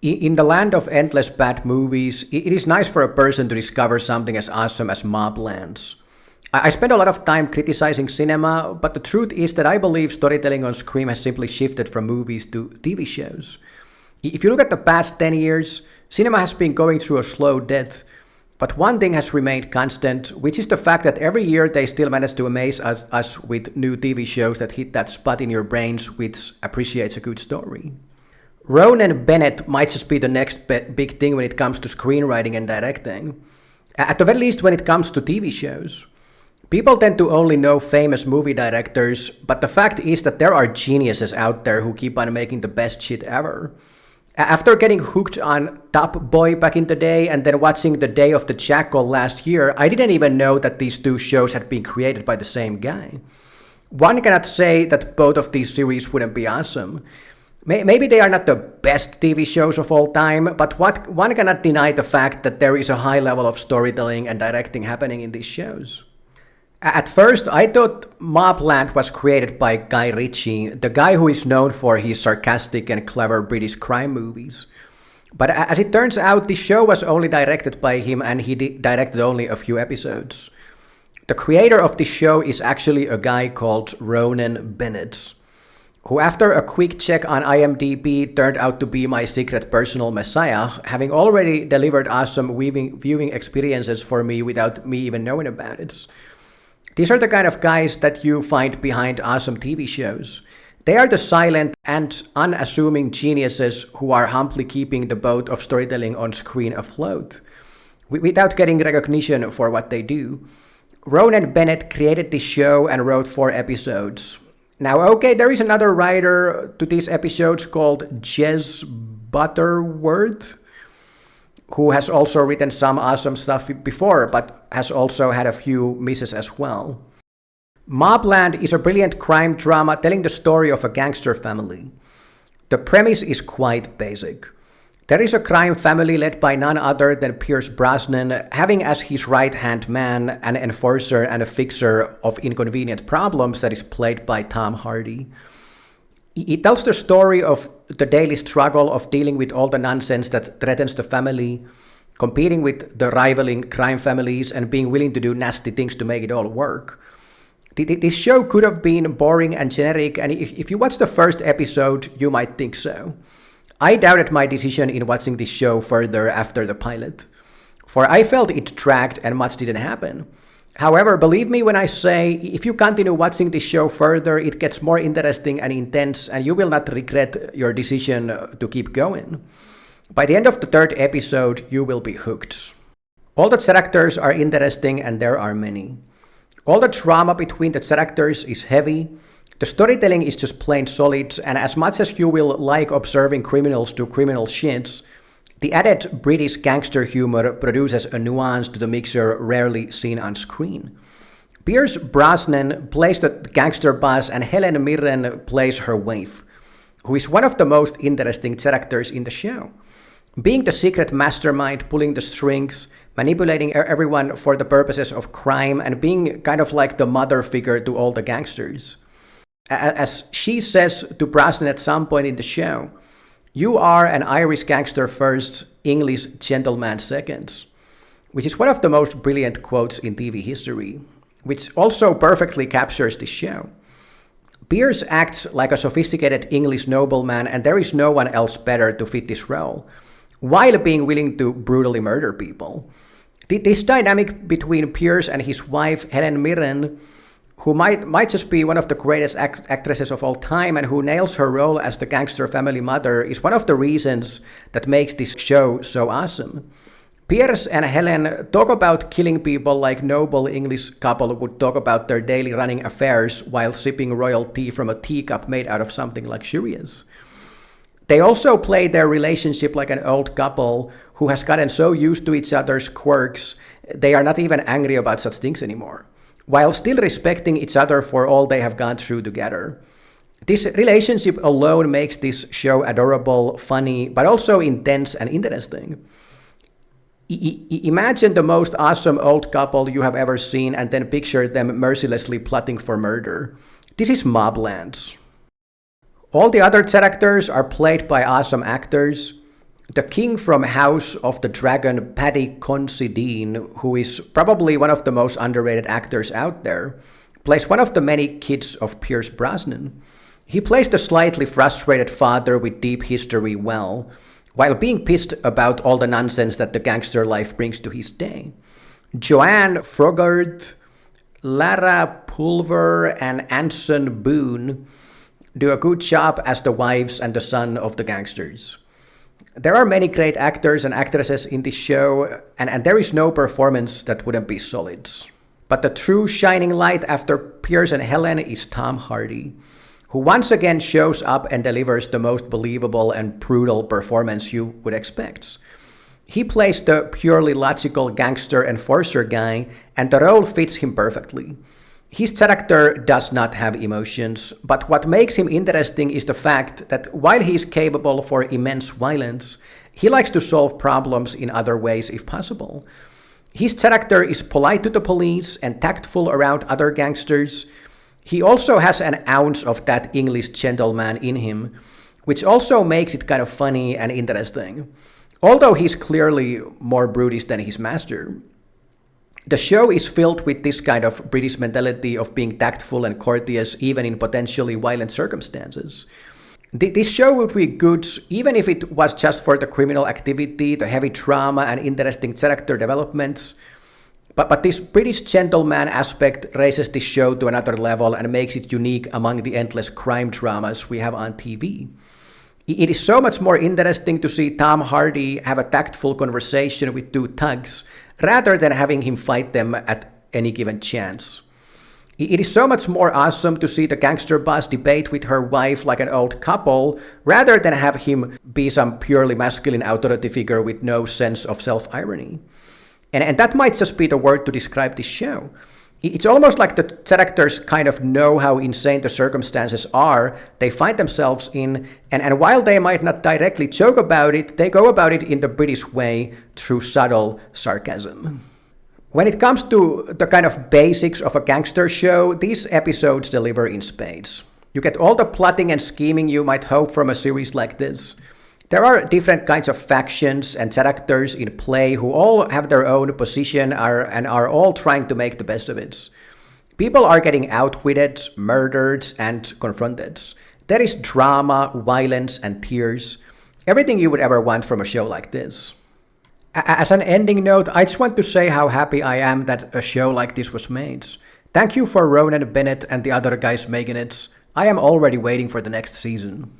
In the land of endless bad movies, it is nice for a person to discover something as awesome as MobLand. I spend a lot of time criticizing cinema, but the truth is that I believe storytelling on screen has simply shifted from movies to TV shows. If you look at the past 10 years, cinema has been going through a slow death, but one thing has remained constant, which is the fact that every year they still manage to amaze us with new TV shows that hit that spot in your brains which appreciates a good story. Ronan Bennett might just be the next big thing when it comes to screenwriting and directing. At the very least when it comes to TV shows. People tend to only know famous movie directors, but the fact is that there are geniuses out there who keep on making the best shit ever. After getting hooked on Top Boy back in the day and then watching The Day of the Jackal last year, I didn't even know that these two shows had been created by the same guy. One cannot say that both of these series wouldn't be awesome. Maybe they are not the best TV shows of all time, but one cannot deny the fact that there is a high level of storytelling and directing happening in these shows. At first, I thought MobLand was created by Guy Ritchie, the guy who is known for his sarcastic and clever British crime movies. But as it turns out, the show was only directed by him and he directed only a few episodes. The creator of the show is actually a guy called Ronan Bennett, who after a quick check on IMDb turned out to be my secret personal messiah, having already delivered awesome viewing experiences for me without me even knowing about it. These are the kind of guys that you find behind awesome TV shows. They are the silent and unassuming geniuses who are humbly keeping the boat of storytelling on screen afloat, without getting recognition for what they do. Ronan Bennett created this show and wrote 4 episodes. Now, okay, there is another writer to these episodes called Jez Butterworth, who has also written some awesome stuff before, but has also had a few misses as well. MobLand is a brilliant crime drama telling the story of a gangster family. The premise is quite basic. There is a crime family led by none other than Pierce Brosnan, having as his right-hand man an enforcer and a fixer of inconvenient problems that is played by Tom Hardy. It tells the story of the daily struggle of dealing with all the nonsense that threatens the family, competing with the rivaling crime families, and being willing to do nasty things to make it all work. This show could have been boring and generic, and if you watch the first episode, you might think so. I doubted my decision in watching this show further after the pilot, for I felt it dragged and much didn't happen. However, believe me when I say, if you continue watching this show further, it gets more interesting and intense, and you will not regret your decision to keep going. By the end of the 3rd episode, you will be hooked. All the characters are interesting, and there are many. All the drama between the characters is heavy. The storytelling is just plain solid, and as much as you will like observing criminals do criminal shits, the added British gangster humor produces a nuance to the mixture rarely seen on screen. Pierce Brosnan plays the gangster boss and Helen Mirren plays her wife, who is one of the most interesting characters in the show. Being the secret mastermind, pulling the strings, manipulating everyone for the purposes of crime, and being kind of like the mother figure to all the gangsters. As she says to Brosnan at some point in the show, "You are an Irish gangster first, English gentleman second," which is one of the most brilliant quotes in TV history, which also perfectly captures the show. Pierce acts like a sophisticated English nobleman, and there is no one else better to fit this role, while being willing to brutally murder people. This dynamic between Pierce and his wife, Helen Mirren, who might just be one of the greatest actresses of all time and who nails her role as the gangster family mother, is one of the reasons that makes this show so awesome. Pierce and Helen talk about killing people like noble English couple would talk about their daily running affairs while sipping royal tea from a teacup made out of something luxurious. They also play their relationship like an old couple who has gotten so used to each other's quirks, they are not even angry about such things anymore, while still respecting each other for all they have gone through together. This relationship alone makes this show adorable, funny, but also intense and interesting. Imagine the most awesome old couple you have ever seen and then picture them mercilessly plotting for murder. This is MobLand. All the other characters are played by awesome actors. The king from House of the Dragon, Paddy Considine, who is probably one of the most underrated actors out there, plays one of the many kids of Pierce Brosnan. He plays the slightly frustrated father with deep history well, while being pissed about all the nonsense that the gangster life brings to his day. Joanne Froggatt, Lara Pulver, and Anson Boone do a good job as the wives and the son of the gangsters. There are many great actors and actresses in this show, and there is no performance that wouldn't be solid. But the true shining light after Pierce and Helen is Tom Hardy, who once again shows up and delivers the most believable and brutal performance you would expect. He plays the purely logical gangster enforcer guy, and the role fits him perfectly. His character does not have emotions, but what makes him interesting is the fact that while he is capable for immense violence, he likes to solve problems in other ways if possible. His character is polite to the police and tactful around other gangsters. He also has an ounce of that English gentleman in him, which also makes it kind of funny and interesting. Although he's clearly more brutish than his master. The show is filled with this kind of British mentality of being tactful and courteous even in potentially violent circumstances. This show would be good even if it was just for the criminal activity, the heavy drama, and interesting character developments. But this British gentleman aspect raises this show to another level and makes it unique among the endless crime dramas we have on TV. It is so much more interesting to see Tom Hardy have a tactful conversation with two thugs rather than having him fight them at any given chance. It is so much more awesome to see the gangster boss debate with her wife like an old couple rather than have him be some purely masculine authority figure with no sense of self-irony. And that might just be the word to describe this show. It's almost like the characters kind of know how insane the circumstances are they find themselves in, and while they might not directly joke about it, they go about it in the British way through subtle sarcasm. When it comes to the kind of basics of a gangster show, these episodes deliver in spades. You get all the plotting and scheming you might hope from a series like this. There are different kinds of factions and characters in play who all have their own position and are all trying to make the best of it. People are getting outwitted, murdered, and confronted. There is drama, violence, and tears. Everything you would ever want from a show like this. As an ending note, I just want to say how happy I am that a show like this was made. Thank you for Ronan Bennett and the other guys making it. I am already waiting for the next season.